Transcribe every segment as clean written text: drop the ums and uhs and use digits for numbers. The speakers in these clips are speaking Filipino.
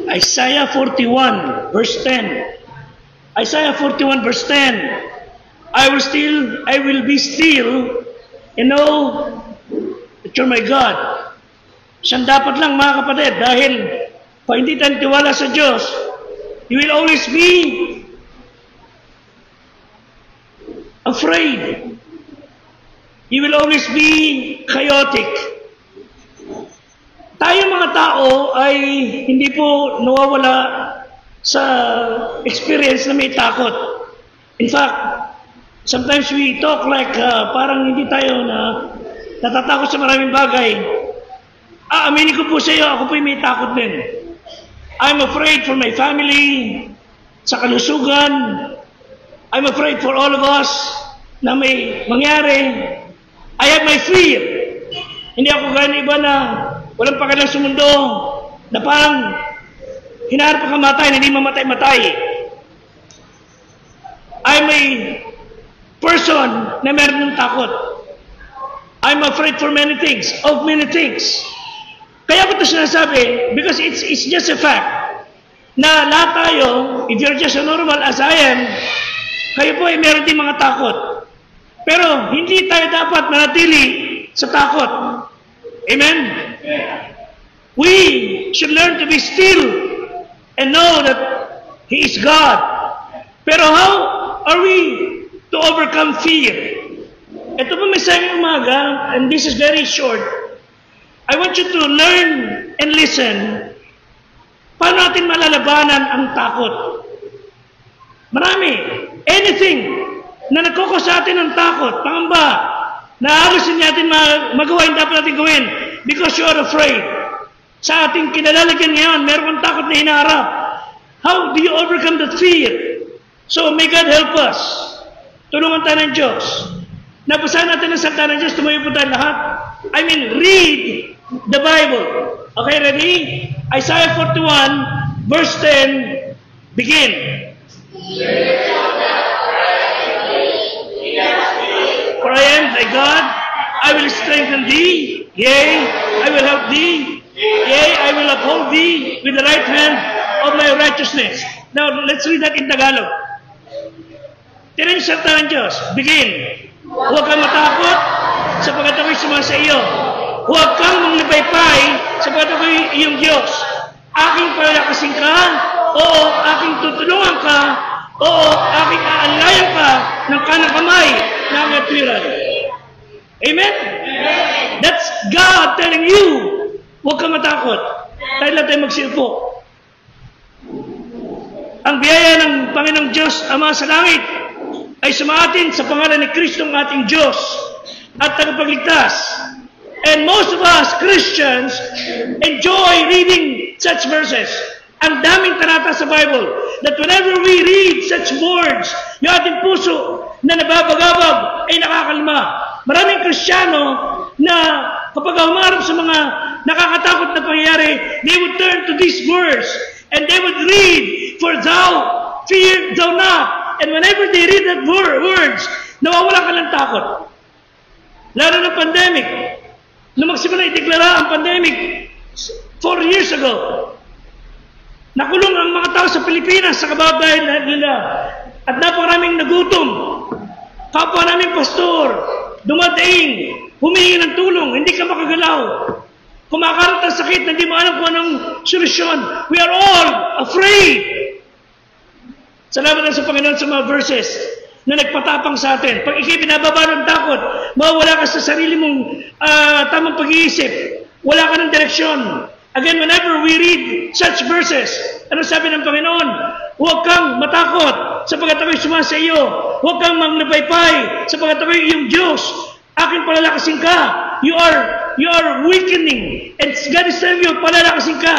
Isaiah 41 verse 10. Isaiah 41 verse 10. I will be still and know that you're my God. Siyang dapat lang mga kapatid, dahil pag hindi tayo tiwala sa Diyos, you will always be afraid. You will always be chaotic. Tayo mga tao ay hindi po nawawala sa experience na may takot. In fact, sometimes we talk like parang hindi tayo natatakot sa maraming bagay. Aminin ko po sa iyo, ako po may takot din. I'm afraid for my family, sa kalusugan. I'm afraid for all of us na may mangyari. I have my fear. Hindi ako gani iba na walang pakalang sumundo, na parang hinaharap ang kamatayan, hindi mamatay-matay. I'm a person na meron ng takot. I'm afraid for many things, of many things. Kaya ko ito sinasabi, because it's just a fact, na lahat tayo, if you're just as normal as I am, kayo po ay meron din mga takot. Pero hindi tayo dapat manatili sa takot. Amen? We should learn to be still and know that He is God. Pero how are we to overcome fear? Ito po may sabi ng umaga, and this is very short. I want you to learn and listen. Paano natin malalabanan ang takot? Marami. Anything na nagkukos sa atin ng takot, pangamba, na halos hindi natin magawa yung dapat natin gawin because you are afraid. Sa ating kinalalagyan ngayon, meron kang takot na hinaharap. How do you overcome that fear? So may God help us. Tulungan tayo ng Diyos Nabasahan natin ang salita ng Diyos, tumayo po tayo lahat. I mean, read the Bible. Okay, ready? Isaiah 41, verse 10, begin. For I am thy God, I will strengthen thee, yea, I will help thee, yea, I will uphold thee with the right hand of my righteousness. Now, let's read that in Tagalog. Tinan yung salita ng Diyos. Begin. Huwag kang matakot sapagkat ako'y sumasa iyo. Huwag kang manglipaypay sapagkat ako'y iyong Diyos. Aking palakasin ka, oo, aking tutulungan ka, oo, aking aanlayan ka ng kanang kamay na ang atwiran. Amen? That's God telling you, huwag kang matakot. Tayo lang tayo magsilpo. Ang biyaya ng Panginoong Diyos, Ama sa langit, ay sumaatin sa pangalan ni Kristo ang ating Diyos at tagapagligtas. And most of us Christians enjoy reading such verses. Ang daming talata sa Bible that whenever we read such words, yung ating puso na nababagabag ay nakakalma. Maraming Kristiyano na kapag humarap sa mga nakakatakot na pangyayari, they would turn to these words and they would read, for thou fear thou not. And whenever they read that words, nawawala ka ng takot. Lalo ng pandemic. Nung magsimula ideklara ang pandemic 4 years ago, nakulong ang mga tao sa Pilipinas sa kababayan nila. At napakaraming nagutom. Kapwa naming pastor, dumadaing, humingi ng tulong, hindi ka makagalaw. Kumakarat ang sakit na hindi mo alam kung anong solusyon. We are all afraid. Salamat lang sa Panginoon sa mga verses na nagpatapang sa atin. Pag ikay binababa ng takot, mawawala ka sa sarili mong tamang pag-iisip. Wala ka ng direksyon. Again, whenever we read such verses, ano sabi ng Panginoon? Huwag kang matakot sapagkat ako'y sumasa iyo. Huwag kang manglipaypay sapagkat ako'y iyong Diyos. Aking palalakasin ka. You are weakening. And God is telling you, palalakasin ka.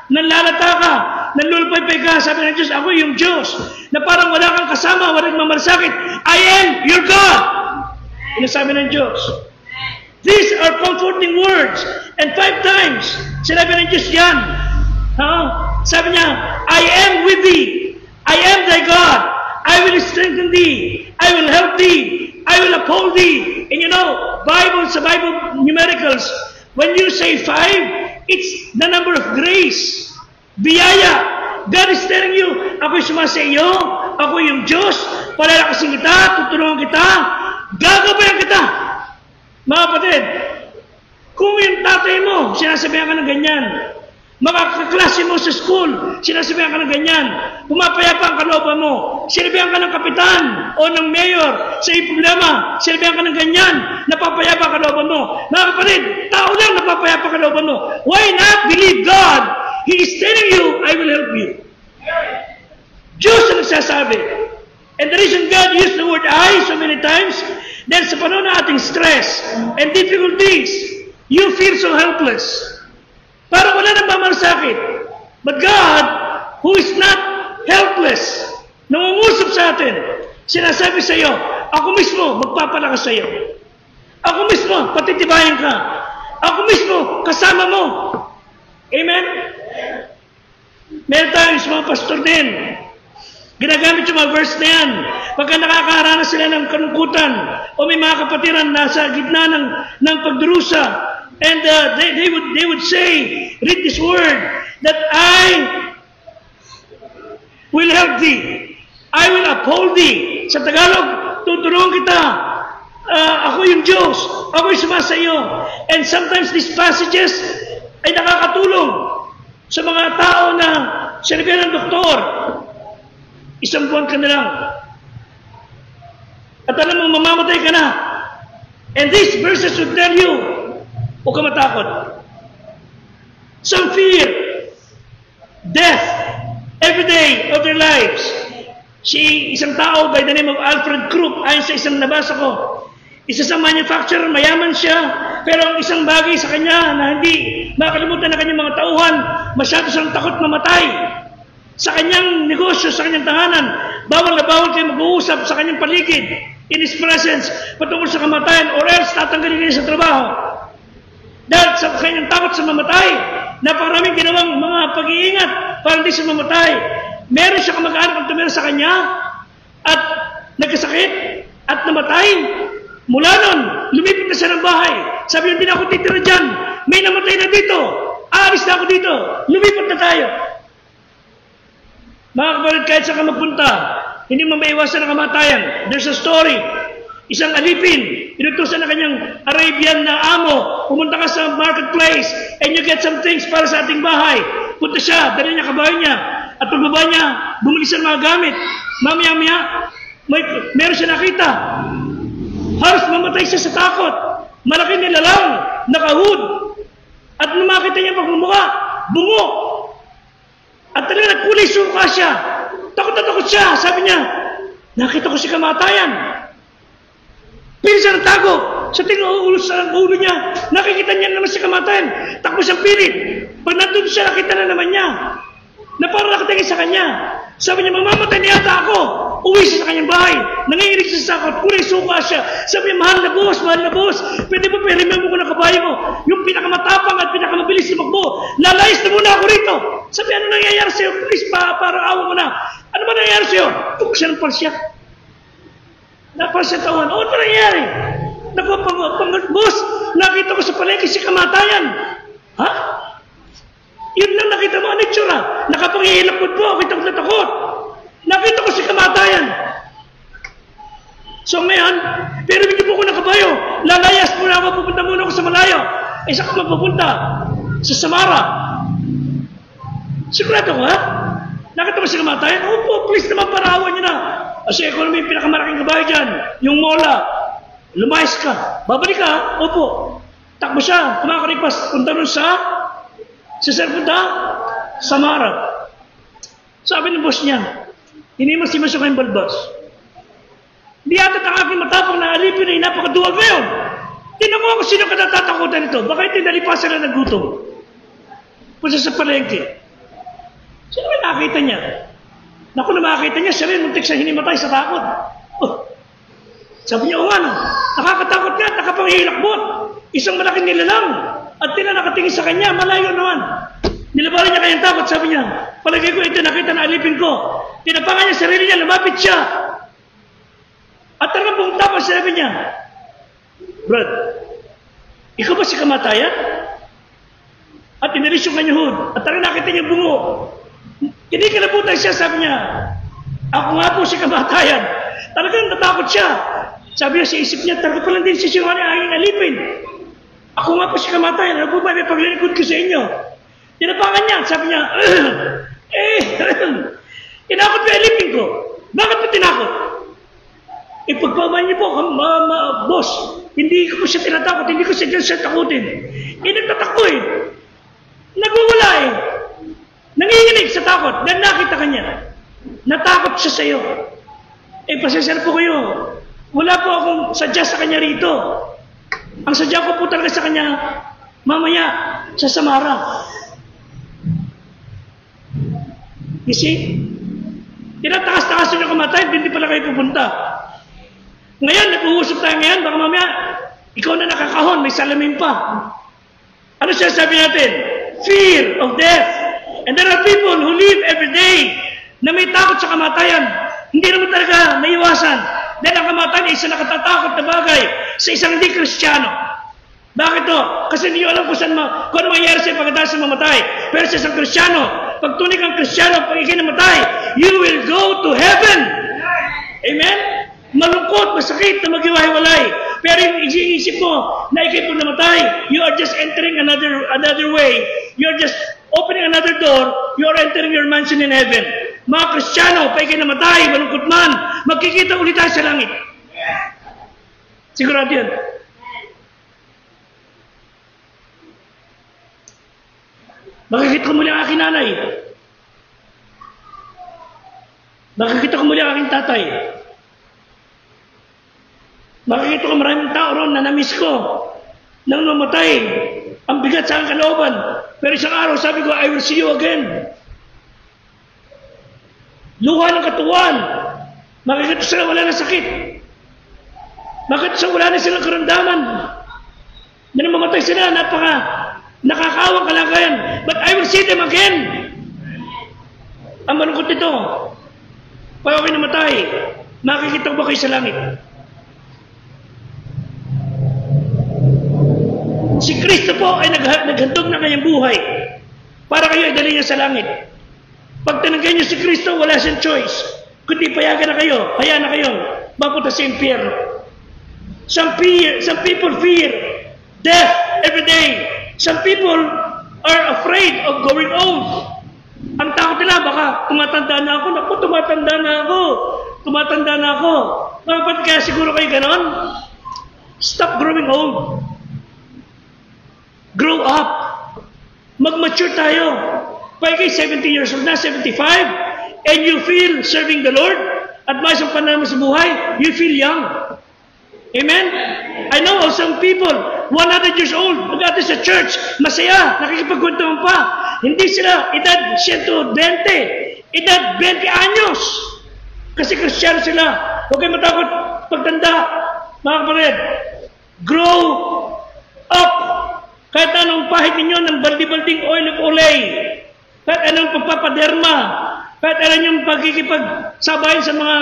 Nanlalata ka. Nanlulupaypay ka. Sabi ng Diyos, ako yung Diyos. Na parang wala kang kasama, walang mamalasakit. I am your God. Ito sabi ng Diyos. These are comforting words. And 5 times, sinabi ng Diyos yan. Sabi niya, I am with thee. I am thy God. I will strengthen thee. I will help thee. I will uphold thee. And you know, sa Bible numericals, when you say 5, it's the number of grace. Biyaya. God is telling you, ako'y sumasa iyo, ako yung Diyos, palalakasin kita, tutulungan kita, gagabayan kita. Mga kapatid, kung yung tatay mo, sinasabihan ka ng ganyan, mga kaklase mo sa school, sinasabihan ka ng ganyan, pumapayapa ang kalooban mo, sinabihan ka ng kapitan o ng mayor sa iyong problema, sinabihan ka ng ganyan, napapayapa ang kalooban mo. Mga kapatid, tao lang napapayapa ang kalooban mo. Why not believe God? He is telling you, I will help you. Diyos ang nagsasabi. And the reason God used the word I so many times, dahil sa panahon ng ating stress and difficulties, you feel so helpless. Parang wala nang mamalasakit. But God, who is not helpless, nangungusap sa atin, sinasabi sa iyo, ako mismo magpapalakas sa iyo. Ako mismo patitibayan ka. Ako mismo kasama mo. Amen? Meron tayong mga pastor din. Ginagamit yung mga verse na yan. Pagka nakakaranas sila ng kalungkutan o may mga kapatiran nasa gitna ng pagdurusa, and they would say, read this word, that I will help thee. I will uphold thee. Sa Tagalog, tutulungan kita. Ako yung Diyos. Ako yung sumasa iyo. And sometimes these passages ay nakakatulong sa mga tao na sinabihan ng doktor, isang buwan ka na lang. At alam mo, mamamatay ka na. And these verses would tell you, huwag ka matakot. Some fear death every day of their lives. Isang tao by the name of Alfred Krupp, ayon sa isang nabasa ko, isa sa manufacturer, mayaman siya, pero ang isang bagay sa kanya na hindi makalimutan na kanyang mga tauhan, masyado siyang takot mamatay. Sa kanyang negosyo, sa kanyang tahanan, bawal na bawal kayo mag-uusap sa kanyang paligid. in His presence patungkol sa kamatayan, or else tatanggalin niya sa trabaho. Dahil sa kanyang takot sa mamatay, napakaraming ginawang mga pag-iingat para hindi siya mamatay. Meron siya kamag-anak ang tumira sa kanya at nagkasakit at namatay. Mula nun, lumipat na siya ng bahay. Sabi niya, hindi na ako titira dyan. May namatay na dito. Aalis na ako dito. Lumipat na tayo. Mga kapatid, kahit saan ka magpunta, hindi mo maiwasan ang kamatayan. There's a story. Isang alipin, inutusan na kanyang Arabian na amo, pumunta ka sa marketplace and you get some things para sa ating bahay. Punta siya, dali niya kabayo niya. At pagbaba niya, bumili siya ng mga gamit. Mamaya-maya, meron siya nakita. Halos mamatay siya sa takot. Malaki nilalang, nakahud. At nung makita niya pagmumukha, bungo. At talaga nagkulay suka siya. Takot na takot siya. Sabi niya, nakita ko si kamatayan. Pilit siya natago. Sa tingin ulo sa ulo niya, nakikita niya naman si kamatayan. Takbo siyang pilit. Pag nandun siya, nakita na naman niya. Na parang nakatingin sa kanya. Sabi niya, mamamatay niya ata ako. Uwi siya sa kanyang bahay. Nanginginig siya sa sakot. Kulay suka siya. Sabi niya, mahal na boss. Pwede ba remember ko na kabayo mo? Yung pinakamatapang at pinakamabilis na magbo. Lalayas na muna ako rito. Sabi, ano nangyayari sa'yo? Please, parang awa mo na. Ano ba nangyayari sa'yo? Tuk siya ng palsyak. Napalsyak tawan. Ano ba nangyayari? Boss, nakita ko sa palengke si kamatayan. Ha? Yun lang nakita mo, ano itsura? Nakapangihilapod po, kitang natakot. Nakita ko si kamatayan. So ngayon, pero hindi po ko nakabayo. Lalayas muna ako, pupunta muna ako sa malayo. Eh, saan ka magpupunta? Sa Samara. Sigurado ko, ha? Nakita mo si kamatayan? Opo, please naman, parawan niyo na. Kasi ako naman yung pinakamalaking kabayo dyan. Yung mola. Lumayas ka. Babalik ka, ha? Opo. Takbo siya, kumakaripas. Punta nun sa punta? Samara. Sabi ng boss niya, hindi mas si Masyo kayong balbas. Hindi yata ang aking matapang na alipin ay napakaduwag ngayon. Tinan mo ako sino ka natatakutan ito. Baka ito nalipasan na ng gutom. Punta sa palengke. Sino ba nakakita niya? Naku na makakita niya, siya rin muntik siya hinimatay sa takot. Oh. Sabi niya, ano? Nakakatakot nga, nakapanghilakbot. Isang malaking nilalang. At nakatingin sa kanya, malayo naman. Nilabaran niya kanyang takot, sabi niya, palagay ko ito, nakita na alipin ko. Tinapangan niya sarili niya, lumapit siya. At talagang buong tapos, sabi niya, Brad, ikaw ba si kamatayan? At inalis yung kanyang hood. At talagang nakita niya bungo. Hindi kalabutan siya, sabi niya, ako nga po si kamatayan. Talagang natakot siya. Sabi niya sa isip niya, talaga pala din siya yung aking alipin. Ako nga po si kamatayan, ano po ba may paglilingkod ko sa inyo? Tinapangan niya, sabi niya, tinakot ba alipin ko? Bakit ba tinakot? Pagpaman niyo po, boss, hindi ko siya tinatakot, hindi ko siya dyan siya takutin. Nagtatakbo eh. Nagwawala eh. Nanginginig sa takot, dahil nakita ka niya. Natakot siya sa iyo. Pasensya po kayo. Wala po akong sadya sa kanya rito. Ang sadya ko po talaga sa kanya, mamaya, sa Samara. You see? Tinatakas-takas nyo kamatay, hindi pala kayo pupunta. Ngayon, nag-uusap tayo ngayon, baka mamaya, ikaw na nakakahon, may salamin pa. Ano siya sabi natin? Fear of death. And there are people who live every day na may takot sa kamatayan. Hindi naman talaga naiwasan. Dahil ang kamatayan ay isang nakatatakot na bagay sa isang hindi Kristiyano. Bakit to? Kasi hindi nyo alam kung ano mangyayari sa'yo pagkatapos sa mamatay. Pero sa isang Kristiyano, pag tunay kang Kristiyano, pag ikinamatay, you will go to heaven. Amen? Malungkot, masakit na maghiwa-hiwalay. Pero yung isip mo na ikay po namatay, you are just entering another way. You are just opening another door. You are entering your mansion in heaven. Mga Kristiyano, pa ikay namatay, malungkot man, magkikita ulit tayo sa langit. Sigurado yan. Makikita ko muli ang aking nanay. Makikita ko muli ang aking tatay. Makikita ko maraming tao ron na namiss ko. Nang namatay, ang bigat sa aking kalooban. Pero isang araw, sabi ko, I will see you again. Luha ng katuwan. Makikita sila wala na sakit. Bakit sa wala na silang karamdaman? Na namamatay sila, nakakawang kalagayan. But I will see them again. Ang malungkot nito, pag ako'y namatay, makikita ko ba kayo sa langit? Si Kristo po ay naghandog na kanyang buhay para kayo ay dali niya sa langit. Pag tinanggay niyo si Kristo, wala siyang choice. Kundi payagan na kayo, hayaan na kayo, mapunta sa impyerno. Some people fear death every day. Some people are afraid of going old. Ang takot nila, baka tumatanda na ako. Naku, tumatanda na ako. Bakit kaya siguro kayo ganon? Stop growing old. Grow up. Mag-mature tayo. Pag kayo 70 years old na, 75, and you feel serving the Lord, at may isang panahon sa buhay, you feel young. Amen? I know of some people, 100 years old, mag-ate sa church, masaya, nakikipagkwentuhan pa. Hindi sila edad 120, edad 20 anyos. Kasi Kristiyano sila. Huwag kayo matakot pagtanda. Mga kapatid, grow up. Kahit anong pahit ninyo ng baldi-balding oil of olay, kahit anong pagpapaderma, kahit alam yung pagkikipagsabayan sa mga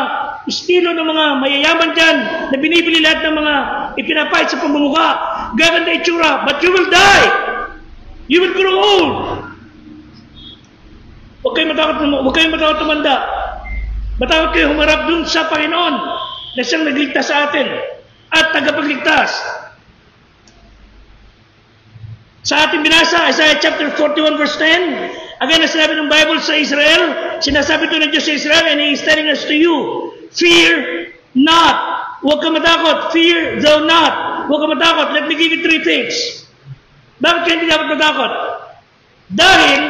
estilo ng mga mayayaman dyan na binibili lahat ng mga ipinapahit sa pamumukha, gaganda itsura, but you will die. You will grow old. Huwag kayong matakot tumanda. Matakot kayo humarap dun sa Panginoon na siyang nagligtas sa atin at tagapagligtas. Sa ating binasa, Isaiah chapter 41 verse 10, again, na sinabi ng Bible sa Israel, sinasabi ito ng Diyos sa Israel, and He is telling us to you, fear not. Huwag ka matakot. Fear thou not. Huwag ka matakot. Let me give you 3 things. Bakit ka hindi dapat matakot? Dahil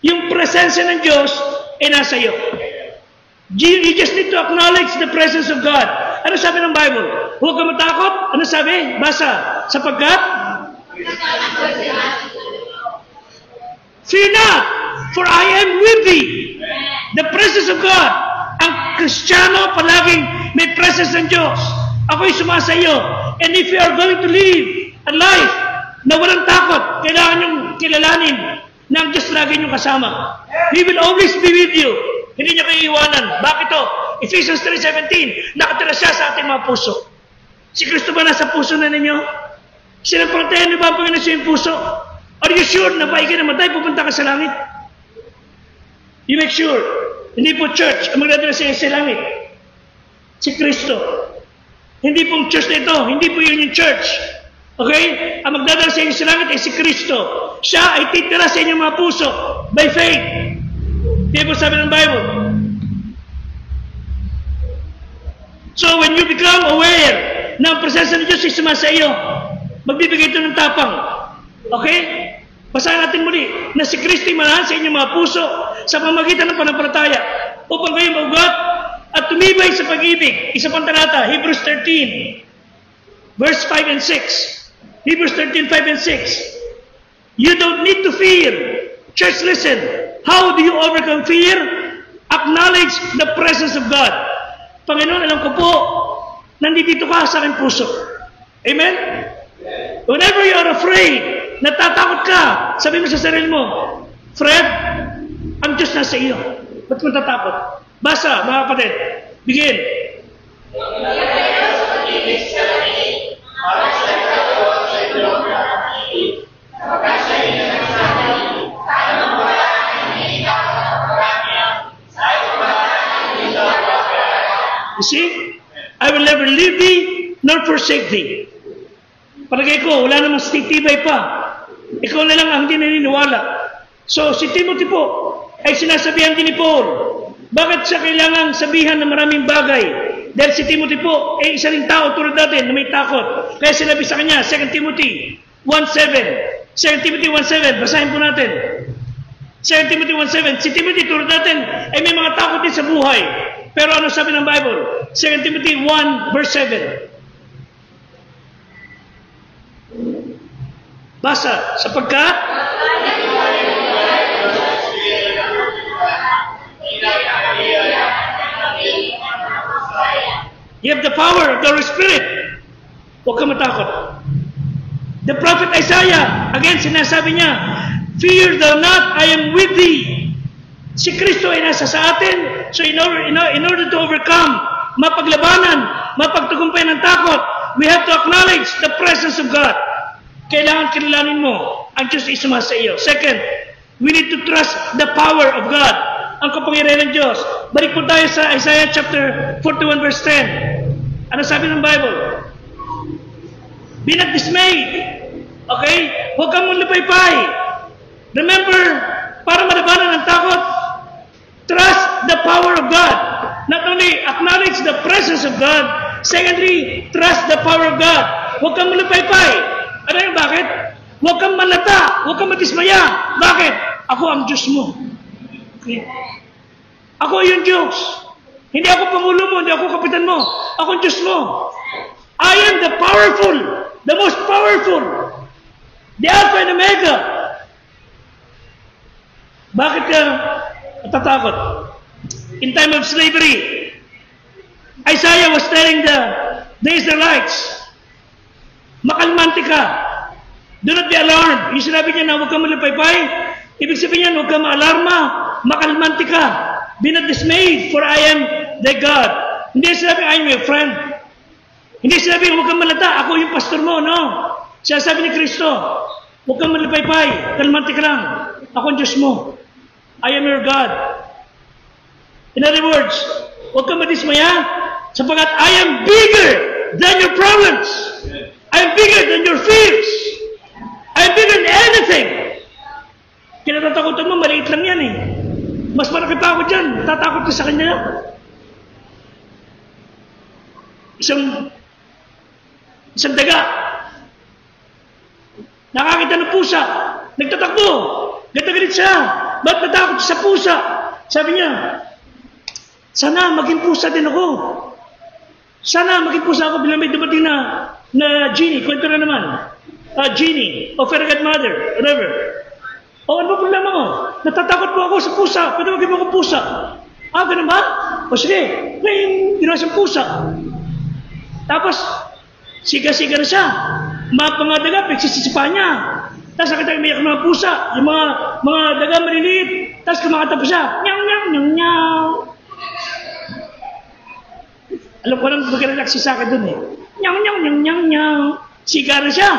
yung presensya ng Diyos ay nasa iyo. You just need to acknowledge the presence of God. Ano sabi ng Bible? Huwag ka matakot. Ano sabi? Basa. Sapagkat fear not, for I am with thee. The presence of God. Ang Kristiyano palaging may presence ng Diyos. Ako'y sumasayo. And if you are going to live a life na walang takot, kailangan niyong kilalanin na ang Diyos lagi niyong kasama. He will always be with you. Hindi niya kayo iwanan. Bakit to? Ephesians 3:17, nakatira siya sa ating mga puso. Si Kristo ba nasa puso na ninyo? Sinapantayan niyo ba ang Panginoon sa iyong puso? Are you sure na ba ikay namatay, pupunta ka sa langit? You make sure. Hindi po church ang magdadala sa iyo sa langit. Si Kristo. Hindi pong church na ito. Hindi po yun yung church. Okay? Ang magdadala sa iyo sa langit ay si Kristo. Siya ay titira sa inyong mga puso by faith. Hindi po sabi ng Bible. So when you become aware na ang presensya ng Diyos ay sumasa iyo, magbibigay ito ng tapang. Okay? Basahin natin muli na si Kristo ay manahan sa inyong mga puso sa pamamagitan ng pananampalataya upang kayo maugat at tumibay sa pag-ibig. Isa pang talata, Hebrews 13, verse 5 and 6. Hebrews 13, 5 and 6. You don't need to fear. Church, listen. How do you overcome fear? Acknowledge the presence of God. Panginoon, alam ko po, nandito ka sa aking puso. Amen? Whenever you are afraid, natatakot ka, sabi mo sa sarili mo, Fred, ang Diyos nasa iyo. Ba't mo natatakot? Basa, mga kapatid. Begin. You see? I will never leave thee nor forsake thee. Palagay ko, wala namang titibay pa. Ikaw na lang ang hindi naniniwala. So, si Timothy po ay sinasabihan din ni Paul. Bakit siya kailangang sabihan ng maraming bagay? Dahil si Timothy po ay isa ring tao tulad natin na may takot. Kaya sinabi sa kanya, 2 Timothy 1:7. 2 Timothy 1:7, basahin po natin. 2 Timothy 1:7. Si Timothy tulad natin ay may mga takot din sa buhay. Pero ano sabi ng Bible? 2 Timothy 1 verse 7. Basa, sapagkat you have the power of the Holy Spirit Huwag ka matakot. The prophet Isaiah, again, sinasabi niya, fear thou not, I am with thee. Si Kristo ay nasa sa atin. So in order to overcome, mapaglabanan, mapagtagumpay ng takot, we have to acknowledge the presence of God. Kailangan kilalanin mo, ang Diyos ay sumasa iyo. Second, we need to trust the power of God, ang kapangyarihan ng Diyos. Balik po tayo sa Isaiah chapter 41 verse 10. Ano sabi ng Bible? Be not dismayed. Okay? Huwag kang malupaypay. Remember, para malabanan ang takot, trust the power of God. Not only acknowledge the presence of God, secondly, trust the power of God. Huwag kang malupaypay. Ano yung bakit? Huwag kang malata. Huwag kang matismaya. Bakit? Ako ang Diyos mo. Okay. Ako yung Diyos. Hindi ako pangulo mo, hindi ako kapitan mo. Ako ang Diyos mo. I am the powerful, the most powerful, the Alpha and Omega. Bakit ka natatakot? In time of slavery, Isaiah was telling the Israelites, makalmante ka. Do not be alarmed. Yung sinabi niya na huwag kang malupaypay, ibig sabihin niya huwag kang maalarma, makalmante ka. Be not dismayed, for I am thy God. Hindi sinabi, I am your friend. Hindi sinabi, huwag kang malata, ako yung pastor mo, no? Siya sabi ni Kristo, huwag kang malupaypay, kalmante ka lang. Ako ang Diyos mo. I am your God. In other words, huwag kang madismaya, sapagkat I am bigger than your problems. I am bigger than your fears. I am bigger than anything. Kinatatakutan mo, maliit lang yan eh. Mas malaki pa ako dyan, tatakot ka sa kanya. Isang daga, nakakita ng pusa, nagtatakbo, galit siya. Ba't natakot sa pusa? Sabi niya, sana maging pusa din ako. Sana maging pusa ako bilang may dumating na genie. Kwento na naman. Genie, o fairy godmother, whatever. O ano ba problema mo? Natatakot po ako sa pusa. Pwede maging mo ako pusa. Ganun ba? O sige, may ginawa siyang pusa. Tapos, siga-siga na siya. Mga daga, pigsisisipa niya. Tapos nakita yung umiyak ng mga pusa. Yung mga daga maliliit. Tapos kumakanta pa siya. Nyang, nyang, nyang, nyang. Alam ko lang mag-relax sa akin dun eh. Nyang, nyang, nyang, nyang, nyang. Siga na siya.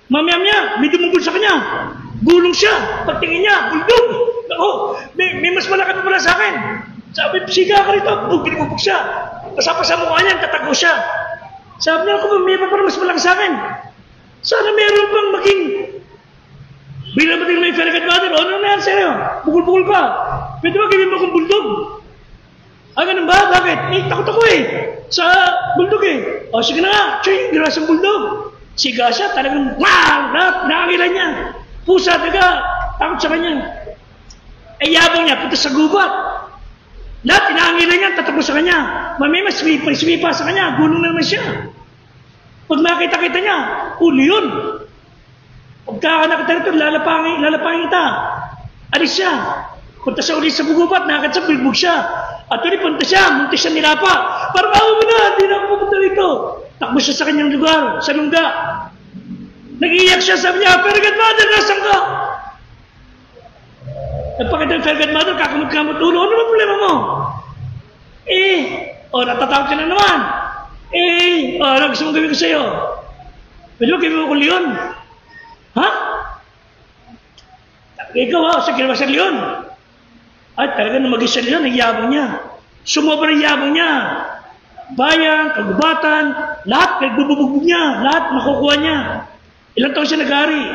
Mamaya-maya, may dumugol sa kanya. Gulong siya. Pagtingin niya, buldog. Ako, may mas malaki pa pala sa akin. Sabi, siga ka rito. Binubog siya. Pasapasa mukha niya, tatago siya. Sabi niya, ako, may pa pala mas malaki sa akin. Sana meron pang maging bilang bating may fairy godmother. Ano na yan sa'yo? Bukul-bukul ka. Pwede ba gawin mo akong buldog? Ganun ba? Bakit? Takot ako eh. Sa buldog eh. O sige na nga. Choy, ginawa siyang buldog. Siga siya, talagang nakangilan niya. Pusa, daga, takot sa kanya. Yabang niya, punta sa gubat. Lahat, inaangilan niya, tatakbo sa kanya. Mamaya, sumipa sa kanya, gulong naman siya. Pag makita-kita niya, uli yun. Pagka nakita ito, lalapangin kita. Alis siya. Punta siya ulit sa gubat, nakakita sa bilbog siya. At ulit punta siya, munti siya nilapa. Parang ako mo na, hindi na ako pupunta rito. Takbo siya sa kanyang lugar, sa lungga. Nag-iiyak siya, sabi niya, fairy godmother, nasan ka? Nagpakita ng fairy godmother, kakamot-kamot ulo. Ano ba problema mo? Natatakot ka na naman. Ano gusto mong gawin ko sa'yo? Pwede mo gawin mo kung leon? Ha? Ikaw sa ginawa sa leon. Ay, talaga na maging sa leon, ang yabang niya. Sumobra ang yabang niya. Bayan, kagubatan, lahat nagbububog niya, lahat makukuha niya. Ilang taon siya nag-ari.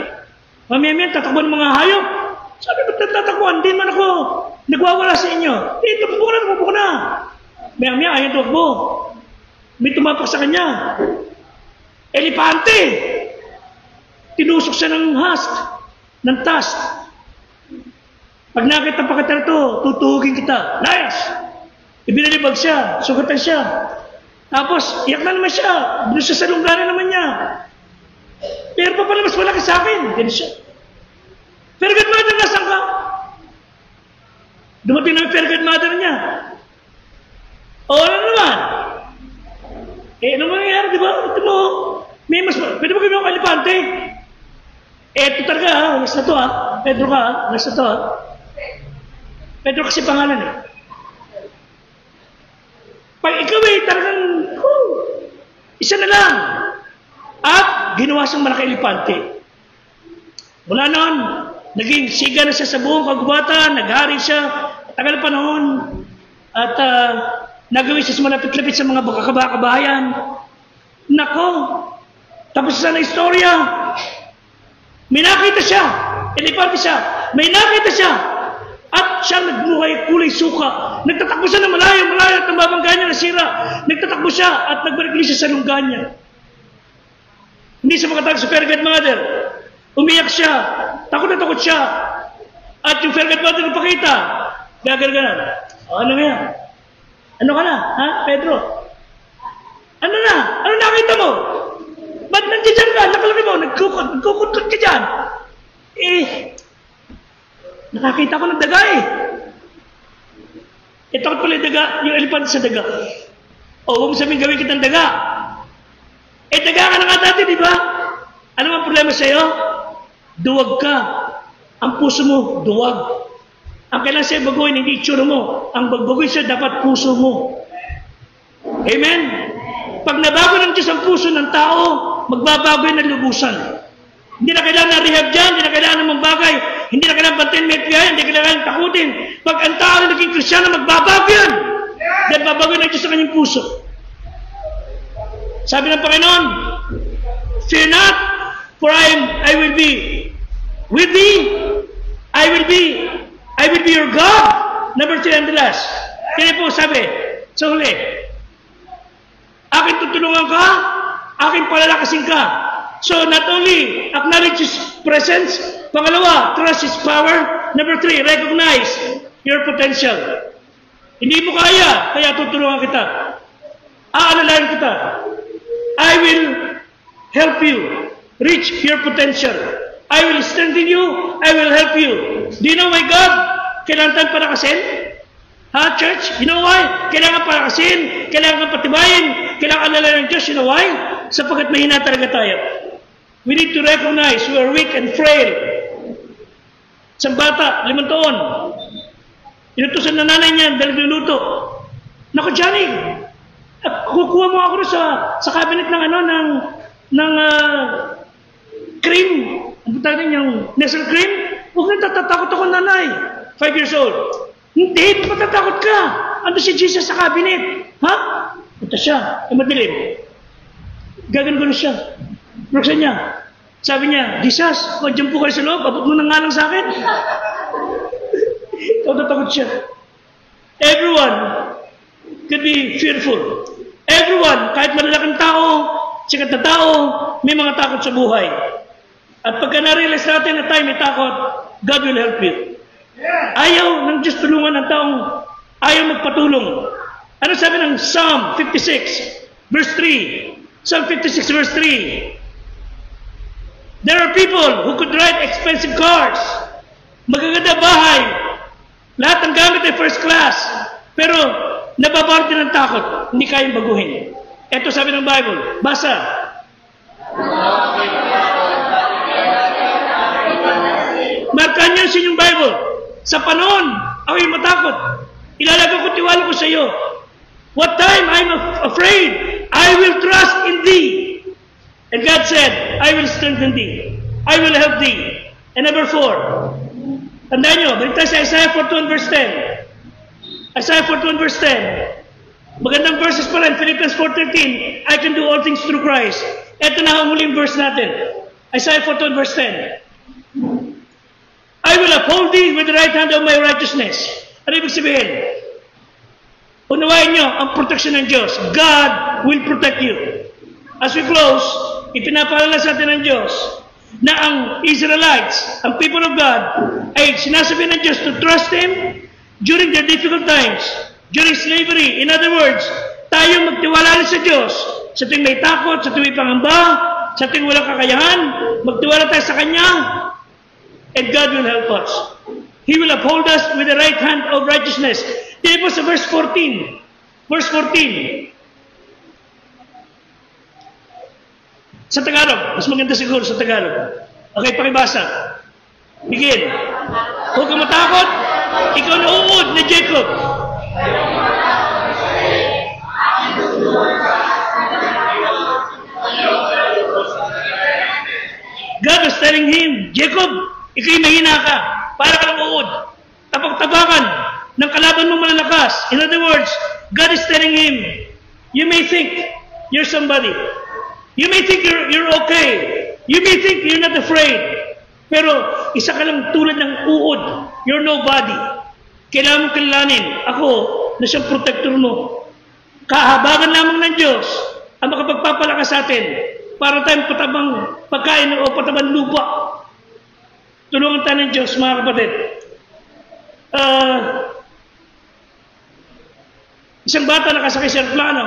Mamaya-maya, tatakbuhan mga hayop. Sabi, ba't natatakbuhan? Hindi man ako nagwawala sa inyo. Tumakbo na. Maya-maya, ayaw tumakbo. May tumapak sa kanya. Elepante! Tinusok siya ng husk, ng tusk. Pag nakita pa kita ito, tutuhugin kita. Nice! Ibinalibag siya, sugatan siya. Tapos, iyak na naman siya. Doon siya sa lunggaran naman niya. Pero pa pala mas malaki sa akin. Ganun siya. Fairy godmother, nasan ka? Dumating na yung fairy godmother niya. Ano naman? Ano mangyayari, di ba? Ito mo, elepante. Ito talaga, ha? Last na to, ha? Pedro ka, ha? Last na to, ha? Pedro kasi pangalan, eh. Pag ikaw talagang, isa na lang. At ginawa siyang malaki elepante. Mula noon, naging siga na siya sa buong kagubatan, naghari siya, tagal panahon, at nagawin siya sa malapit-lapit sa mga kabahayan. Nako, tapos na istorya. May nakita siya, elepante siya, may nakita siya, at siya nagmuhay kulay suka. Nagtatakbo siya na malayo at ang babangga niya nasira. Nagtatakbo siya at nagbalik siya sa lungga niya. Hindi siya makatawag sa fairy godmother. Umiyak siya, takot na takot siya. At yung fairy godmother napakita. Gagal-gagal. O, ano nga? Ano ka na? Ha, Pedro? Ano na? Ano nakita mo? Ba't nandiyan ka? Nakalaki mo? Nagkukutot ka dyan? Nakakita ko ng daga eh. Takot pala yung daga, yung elepante sa daga. O, huwag mo sabihin gawin kitang daga. Daga ka na nga dati, di ba? Ano ang problema sa'yo? Duwag ka. Ang puso mo, duwag. Ang kailangan sa'yo baguhin, hindi itsura mo. Ang bagbaguhin sa'yo, dapat puso mo. Amen? Pag nabago ng Diyos ang puso ng tao, magbabago yun ng lubusan. Hindi na kailangan na rehab dyan, hindi na kailangan ng bagay, hindi na kailangan bantayan may FBI, hindi na kailangan takutin. Pag ang tao na naging Kristyano, magbabago yan. Dahil babago ng Diyos sa kanyang puso. Sabi ng Panginoon, fear not, for I will be with thee. I will be your God. Number 3 and the last. Kaya po sabi, sa huli, aking tutulungan ka, aking palalakasin ka. So not only acknowledge His presence, pangalawa, trust His power. Number 3, recognize your potential. Hindi mo kaya, kaya tutulungan kita. Aalalayan kita. I will help you reach your potential. I will strengthen you. I will help you. Do you know why God kailangan tayong palakasin? Ha, church? You know why? Kailangan palakasin, kailangan patibayin, kailangan alalayan ng Diyos. You know why? Sapagkat mahina talaga tayo. We need to recognize we are weak and frail. Isang bata, 5 taon, inutusan na nanay niya dahil niluto. Naku, Johnny, kukuha mo ako sa cabinet ng cream. Ang tawag yung Nestle cream. Huwag na tatatakot ako, nanay. 5 years old. Hindi, matatakot ka. Ando si Jesus sa cabinet. Ha? Punta siya. Madilim. Gagano siya. Buksan niya. Sabi niya, Jesus, dyan po kayo sa loob. Abot mo na nga lang sa akin. Tatakot siya. Everyone could be fearful. Everyone, kahit malalaking tao, sikat na tao, may mga takot sa buhay. At pagka na-realize natin na tayo may takot, God will help you. Ayaw ng Diyos tulungan ng taong ayaw magpatulong. Ano sabi ng Psalm 56, verse 3? Psalm 56, verse 3. There are people who could ride expensive cars, magaganda bahay, lahat ng gamit ay first class, pero nababalot din ng takot, hindi kayang baguhin. Ito sabi ng Bible, basa. Markahan niyo sa inyong Bible. Sa panahon, ako'y matakot. Ilalagay ko tiwala ko sa iyo. What time I'm afraid, I will trust in thee. And God said, I will strengthen thee. I will help thee. And number 4. Tandaan nyo, balik tayo sa Isaiah 41 verse 10. Isaiah 41 verse 10. Magandang verses pala in Philippians 4:13. I can do all things through Christ. Ito na ang huling verse natin. Isaiah 41 verse 10. I will uphold thee with the right hand of my righteousness. Ano ibig sabihin? Unawain nyo ang protection ng Diyos. God will protect you. As we close, ipinapaalala sa atin ng Diyos na ang Israelites, ang people of God, ay sinasabi ng Diyos to trust Him during their difficult times, during slavery. In other words, tayo magtiwala sa Diyos. Sa tuwing may takot, sa tuwing may pangamba, sa tuwing walang kakayahan, magtiwala tayo sa Kanya, and God will help us. He will uphold us with the right hand of righteousness. Tingnan po sa verse 14. Verse 14. Sa Tagalog. Mas maganda siguro sa Tagalog. Okay, pakibasa. Begin. Huwag kang matakot. Ikaw na uod na Jacob. God was telling him, Jacob, ikaw'y mahina ka. Para ka ng uod. Tapak-tapakan ng kalaban mong malalakas. In other words, God is telling him, you may think you're somebody. You may think you're okay. You may think you're not afraid. Pero isa ka lang tulad ng uod. You're nobody. Kailangan mong kilalanin. Ako na siyang protector mo. Kahabagan lamang ng Diyos ang makapagpapalakas sa atin para tayong patabang pagkain o patabang lupa. Tulungan tayo ng Diyos, mga kapatid. Isang bata nakasakay sa aeroplano.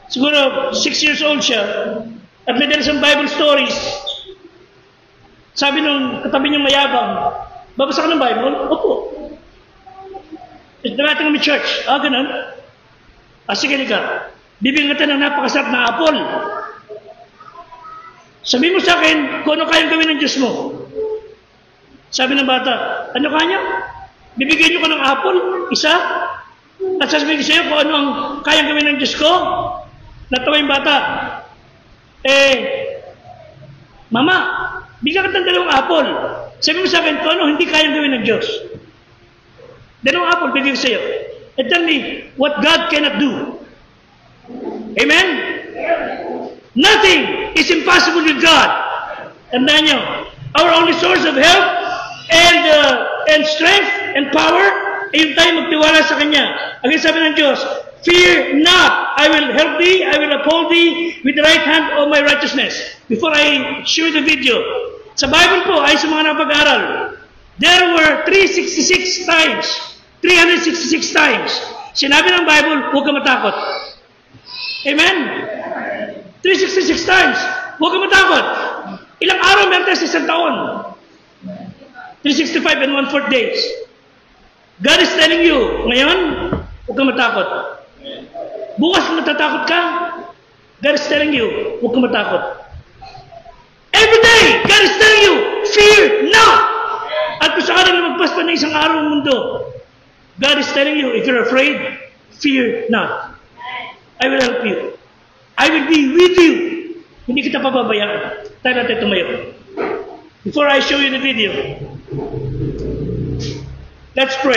Siguro 6 years old siya. At may dala siyang Bible stories. Sabi nung katabi niyang mayabang, babasa ka ng Bible? Opo. Darating kami church. Ganun. Sige ka. Bibigyan kita ng napakasarap na apple. Sabi mo sa akin kung ano kayang gawin ng Diyos mo. Sabi ng bata, ano kanya? Bibigyan niyo ka ng apple, isa. At sasabihin ko sa iyo kung ano ang kayang gawin ng Diyos ko. Natawa yung bata. Mama, bigyan ka ng dalawang apple. Sabi mo sa akin kung ano hindi kayang gawin ng Diyos. Dalawang apple, bigyan ko sa iyo. And tell me what God cannot do. Amen? Nothing is impossible with God. Tandaan nyo, our only source of help and strength and power ay yung tayo magtiwala sa Kanya. Again, sabi ng Diyos, fear not, I will help thee, I will uphold thee with the right hand of my righteousness. Before I show you the video, sa Bible po ay sa mga napag-aral, there were 366 times, sinabi ng Bible, huwag ka matakot. Amen? 366 times, huwag ka matakot. Ilang araw meron tayo sa isang taon? 365 and 1/4 days. God is telling you, ngayon, huwag ka matakot. Bukas matatakot ka, God is telling you, huwag ka matakot. Every day, God is telling you, fear not. At kung sakali na magpasta ng isang araw ng mundo, God is telling you, if you're afraid, fear not. I will help you. I will be with you. Hindi kita pababayaan. Tayo natin tumayo. Before I show you the video, let's pray.